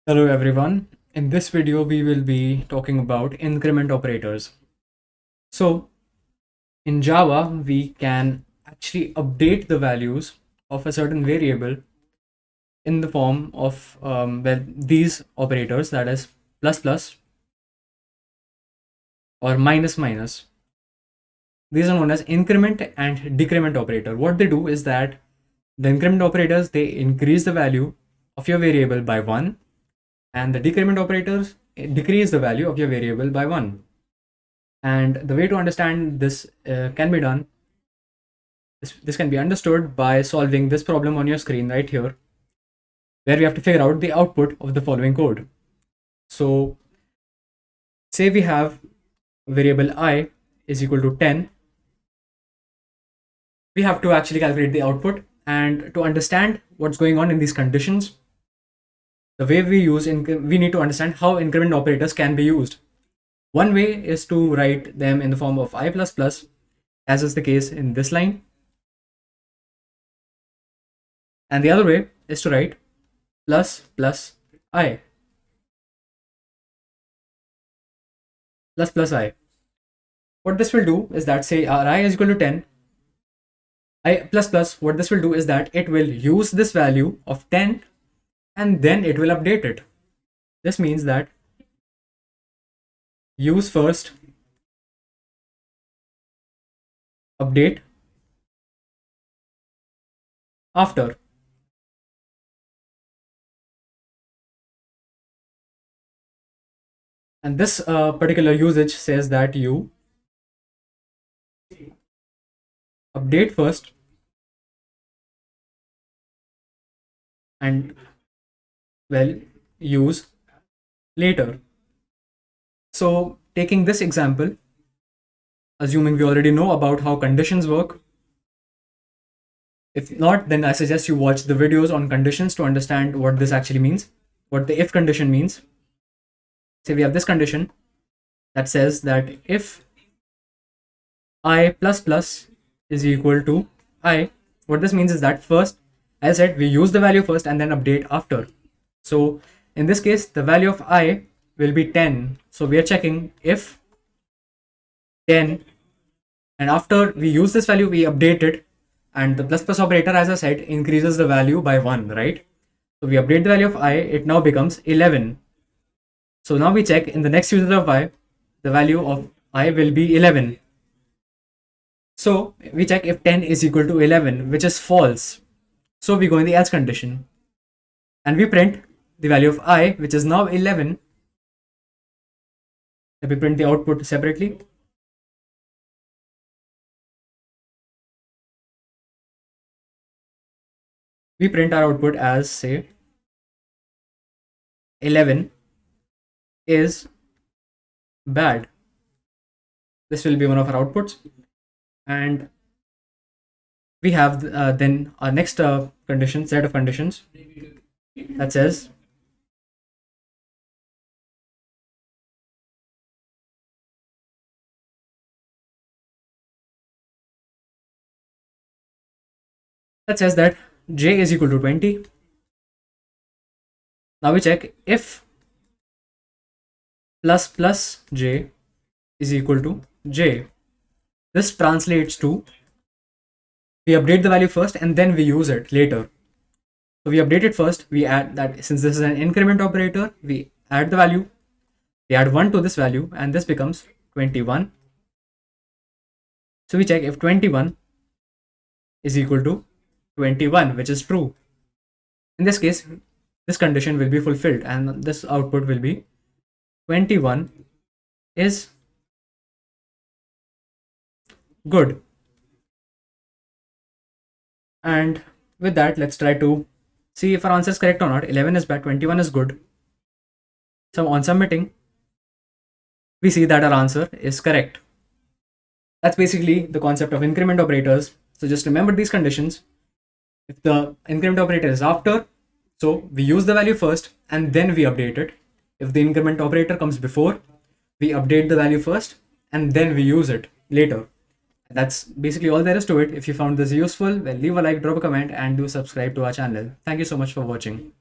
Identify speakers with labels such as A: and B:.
A: Hello everyone. In this video, we will be talking about increment operators. So in Java, we can actually update the values of a certain variable in the form of these operators, that is plus plus or minus minus. These are known as increment and decrement operator. What they do is that the increment operators, they increase the value of your variable by 1, and the decrement operators decrease the value of your variable by 1. And the way to understand this can be done, this can be understood by solving this problem on your screen right here, where we have to figure out the output of the following code. So say we have variable I is equal to 10. We have to actually calculate the output, and to understand what's going on in these conditions, the way we need to understand how increment operators can be used. One way is to write them in the form of I++, as is the case in this line. And the other way is to write plus plus I. Plus plus I. What this will do is that, say our I is equal to 10, I plus plus, what this will do is that it will use this value of 10 and then it will update it. This means that use first, update after. And this particular usage says that you update first and use later. So taking this example, assuming we already know about how conditions work, if not, then I suggest you watch the videos on conditions to understand what this actually means, what the if condition means. Say we have this condition that says that if I++ is equal to I, what this means is that first, as I said, we use the value first and then update after. So in this case, the value of I will be 10. So we are checking if 10, and after we use this value, we update it, and the plus plus operator, as I said, increases the value by 1, right? So we update the value of I, it now becomes 11. So now we check in the next user of I, the value of I will be 11. So we check if 10 is equal to 11, which is false. So we go in the else condition and we print the value of I, which is now 11. Let me print the output separately. We print our output as, say, 11 is bad. This will be one of our outputs. And we have then our next set of conditions that says that j is equal to 20. Now we check if plus plus j is equal to j. This translates to we update the value first and then we use it later. So we update it first, we add that, since this is an increment operator, we add the value, we add 1 to this value, and this becomes 21. So we check if 21 is equal to 21, which is true. In this case, this condition will be fulfilled and this output will be 21 is good. And with that, let's try to see if our answer is correct or not. 11 is bad, 21 is good. So on submitting, we see that our answer is correct. That's basically the concept of increment operators. So just remember these conditions. If the increment operator is after, so we use the value first and then we update it. If the increment operator comes before, we update the value first and then we use it later. That's basically all there is to it. If you found this useful, well, leave a like, drop a comment, and do subscribe to our channel. Thank you so much for watching.